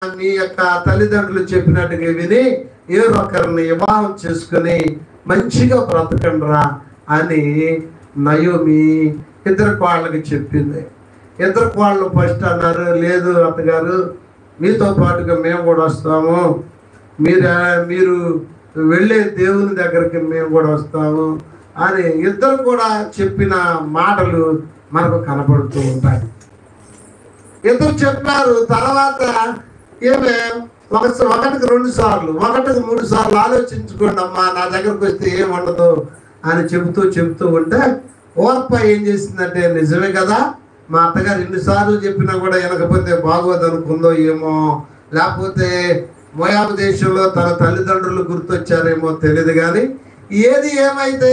మీ యొక్క తల్లిదండ్రులు చెప్పినట్టుగా విని ఒకరిని వివాహం చేసుకుని మంచిగా బ్రతకండిరా అని నయోమి ఇద్దరు కోళ్ళకి చెప్పింది. ఇద్దరు కోళ్ళు ఫస్ట్ అన్నారు, లేదు అత్తగారు, మీతో పాటుగా మేము కూడా వస్తాము, మీరు వెళ్ళే దేవుని దగ్గరికి మేము కూడా వస్తాము అని ఇద్దరు కూడా చెప్పిన మాటలు మనకు కనపడుతూ ఉంటాయి. ఇద్దరు చెప్పారు. తర్వాత ఏమే ఒకటికి 2 సార్లు, ఒకటికి 3 సార్లు ఆలోచించుకోండి అమ్మా, నా దగ్గరకు వస్తే ఏముండదు అని చెబుతూ ఉంటే ఓర్ప ఏం చేసిందంటే, నిజమే కదా, మా అత్తగారు 2 సార్లు చెప్పినా కూడా వినకపోతే బాగోదు అనుకుందో ఏమో, లేకపోతే మోయాబు దేశంలో తన తల్లిదండ్రులు గుర్తొచ్చారేమో తెలియదు, కానీ ఏది ఏమైతే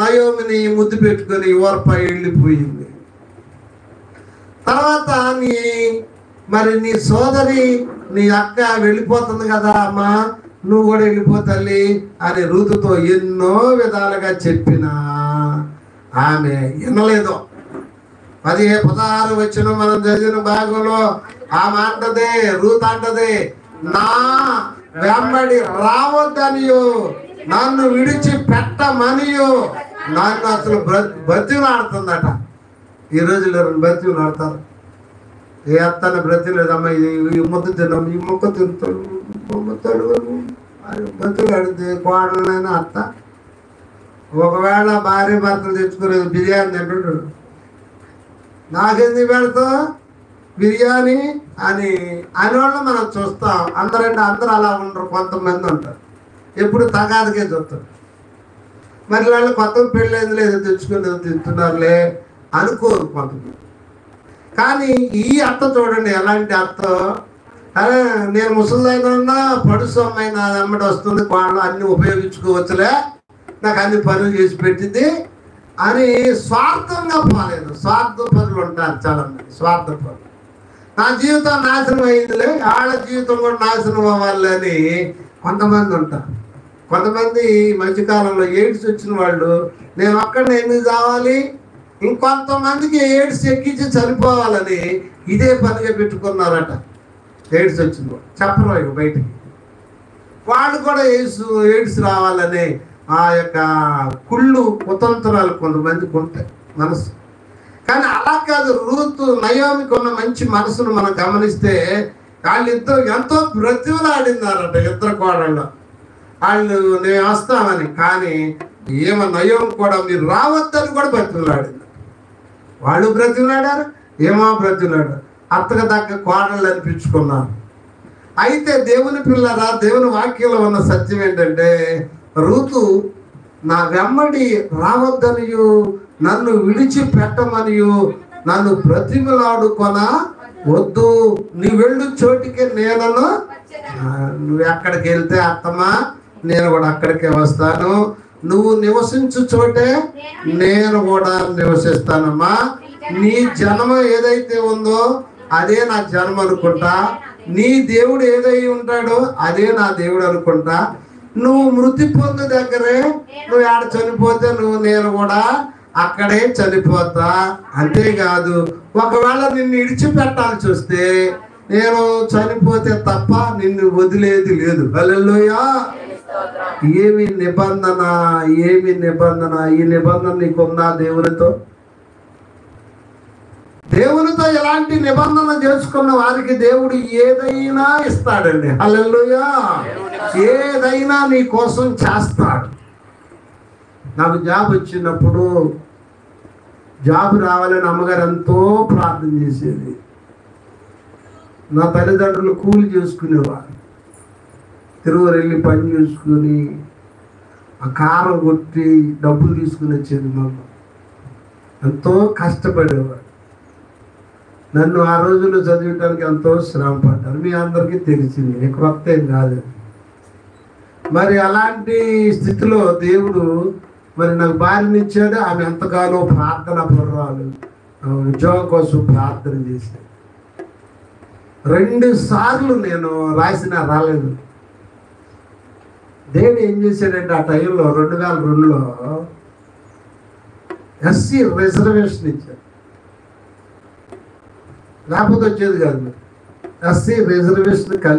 నయోమిని ముద్దు పెట్టుకొని ఓర్ప వెళ్ళిపోయింది. తర్వాత నీ సోదరి నీ అక్క వెళ్ళిపోతుంది కదా అమ్మా, నువ్వు కూడా వెళ్ళిపోతల్లి అని రూతుతో ఎన్నో విధాలుగా చెప్పినా ఆమె వినలేదు. 16 వచ్చిన మనం చదివిన భాగంలో ఆమె అంటదే, రూత్ అంటదే, నా వెంబడి రావద్దనియో, నన్ను విడిచి పెట్టమనియో నన్ను అసలు బ్రతిలాడుతుందట. ఈ రోజుల్లో బ్రతిలాడతారు. ఏ అత్తను బ్రతిలేదమ్మా, ఈ ముద్ద తిన్నాం, ఈ మొక్క తింటాడు బ్రతిలాడితే కోడలైనా అత్త. ఒకవేళ భార్య భర్తలు తెచ్చుకునేది బిర్యానీ తింటుంటాడు, నాకెందుకు పెడతావు బిర్యానీ అని అనేవాళ్ళు మనం చూస్తాం. అందరూ అలా ఉండరు, కొంతమంది ఉంటారు, ఎప్పుడు తగాదికే చూస్తారు. మరి వాళ్ళు కొత్త పెళ్ళేది లేదు, తెచ్చుకుని తింటున్నారులే అనుకోరు కొంతమంది. కానీ ఈ అత్త చూడండి ఎలాంటి అత్త, నేను ముసలిదైనా ఉన్నా పడుసు అమ్మాయి నా వెంబడి వస్తుంది, వాళ్ళు అన్ని ఉపయోగించుకోవచ్చులే, నాకు అన్ని పనులు చేసి పెట్టింది అని స్వార్థంగా పోలేదు. స్వార్థ పనులు ఉంటారు చాలా మంది, స్వార్థ పనులు. నా జీవితం నాశనం అయిందిలే, వాళ్ళ జీవితం కూడా నాశనం అవ్వాలి అని కొంతమంది ఉంటారు. కొంతమంది మధ్యకాలంలో ఎయిడ్స్ వచ్చిన వాళ్ళు, నేను ఒక్కడిని ఎందుకు కావాలి, ఇంకొంతమందికి ఎయిడ్స్ ఎక్కించి చనిపోవాలని ఇదే పనిగా పెట్టుకున్నారట. ఎయిడ్స్ వచ్చింది చెప్పరు ఇక బయటికి, వాళ్ళు కూడా ఎయిడ్స్ రావాలని ఆ యొక్క కుళ్ళు కుతంత్రాలు కొంతమందికి ఉంటాయి మనసు. కానీ అలా కాదు, రూతు నయోమికి ఉన్న మంచి మనసును మనం గమనిస్తే వాళ్ళిద్దరు ఎంతో బ్రతిమలాడినారట. ఇద్దరు కోడళ్ళు వాళ్ళు నేను వస్తామని, కానీ నయోమి కూడా మీరు రావద్దని కూడా బ్రతిమలాడింది. వాళ్ళు బ్రతిమలాడారు, బ్రతిమలాడారు, అత్తగా తగ్గ కోడళ్ళు అనిపించుకున్నారు. అయితే దేవుని పిల్లరా, దేవుని వాక్యంలో ఉన్న సత్యం ఏంటంటే, రూతు నా వెంబడి రావద్దనియు, నన్ను విడిచిపెట్టమనియు, నన్ను బ్రతిమలాడుకొన వద్దు, నీ వెళ్ళు చోటికి నేనను, నువ్వు ఎక్కడికి వెళ్తే అత్తమ్మా నేను కూడా అక్కడికే వస్తాను, నువ్వు నివసించు చోటే నేను కూడా నివసిస్తానమ్మా, నీ జన్మ ఏదైతే ఉందో అదే నా జన్మ అనుకుంటా, నీ దేవుడు ఏదై ఉంటాడో అదే నా దేవుడు అనుకుంటా, నువ్వు మృతి పొందు దగ్గరే నువ్వు ఆడ చనిపోతే నేను కూడా అక్కడే చనిపోతా. అంతేకాదు ఒకవేళ నిన్ను విడిచిపెట్టాల్సి వస్తే నేను చనిపోతే తప్ప నిన్ను వదిలేది లేదు. హల్లెలూయా. ఏమి నిబంధన, ఈ నిబంధన నీకున్నా దేవునితో ఎలాంటి నిబంధన చేసుకున్న వారికి దేవుడు ఏదైనా ఇస్తాడండి. హల్లెలూయా. ఏదైనా నీ కోసం చేస్తాడు. నాకు జాబ్ వచ్చినప్పుడు, జాబ్ రావాలని అమ్మగారు ఎంతో ప్రార్థన చేసేది. నా తల్లిదండ్రులు కూలి చేసుకునేవారు, తిరువురు వెళ్ళి పని చేసుకుని ఆ కారం కొట్టి డబ్బులు తీసుకుని వచ్చేది. మాకు ఎంతో కష్టపడేవాడు. నన్ను ఆ రోజుల్లో చదివటానికి ఎంతో శ్రమ పడ్డారు. మీ అందరికీ తెలిసింది, కొత్త ఏం కాదు. మరి అలాంటి స్థితిలో దేవుడు మరి నాకు భార్యనిచ్చాడు. ఆమె ఎంతగానో ప్రార్థన పర్వాలు, ఉద్యోగం కోసం ప్రార్థన చేశాను. 2 సార్లు నేను రాలేదు. దేవుడు ఏం చేశాడంటే ఆ టైంలో 2002లో ఎస్సీ రిజర్వేషన్ ఇచ్చాడు, లేకపోతే వచ్చేది కాదు. ఎస్సీ రిజర్వేషన్ కలిపి